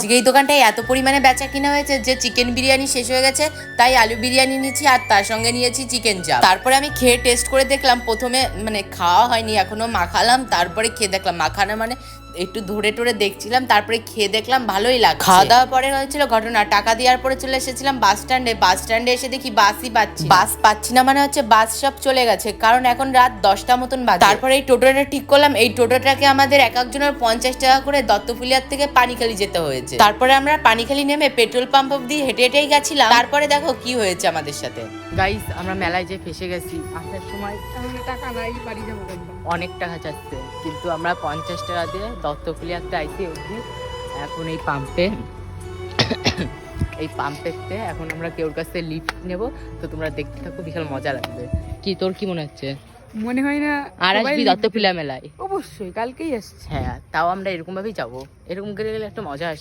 আজকে এই দোকানটায় এত পরিমাণে বেচা কিনা হয়েছে যে চিকেন বিরিয়ানি শেষ হয়ে গেছে, তাই আলু বিরিয়ানি নিয়েছি আর তার সঙ্গে নিয়েছি চিকেন চাপ। তারপরে আমি খেয়ে টেস্ট করে দেখলাম, প্রথমে মানে খাওয়া হয়নি এখনো, মাখালাম, তারপরে খেয়ে দেখলাম, মাখানো মানে একটু ধরে টরে দেখছিলাম, তারপরে খেয়ে দেখলাম ভালোই লাগছে। খাওয়া দাওয়ার পরে হয়েছিল ঘটনা, টাকা দেওয়ার পরে চলে এসেছিলাম বাস স্ট্যান্ডে এসে দেখি বাসই পাচ্ছি না, মানে হচ্ছে বাস সব চলে গেছে, কারণ এখন রাত 10টা মতন বাজে। তারপরে এই টোটোটা ঠিক করলাম, এই টোটোটাকে আমাদের এক একজনের 50 টাকা করে দত্তফুলিয়ার থেকে পানিখালি যেতে হয়েছে। তারপরে আমরা পানিখালি নেমে পেট্রোল পাম্প অব্দি হেঁটে হেঁটেই গেছিলাম। তারপরে দেখো কি হয়েছে আমাদের সাথে। গাইস, আমরা মেলায় যে ফেসে গেছি, আসার সময় টাকা নাই, বাড়ি যাবো অনেক টাকা চাচ্ছে, কিন্তু আমরা 50 টাকা দিয়ে দত্তফুলিয়াতে আইছি অবধি। এখন এই পাম্পেতে এখন আমরা কেউর কাছ থেকে লিফট নেবো, তো তোমরা দেখতে থাকো, বিশাল মজা লাগবে। কি তোর কি মনে হচ্ছে? মনে হয় না আর আসবি দত্তফুলিয়া মেলায়? অবশ্যই, কালকেই আসছে। হ্যাঁ, তাও আমরা এরকম ভাবেই যাবো, এরকম করে গেলে একটা মজা আসে।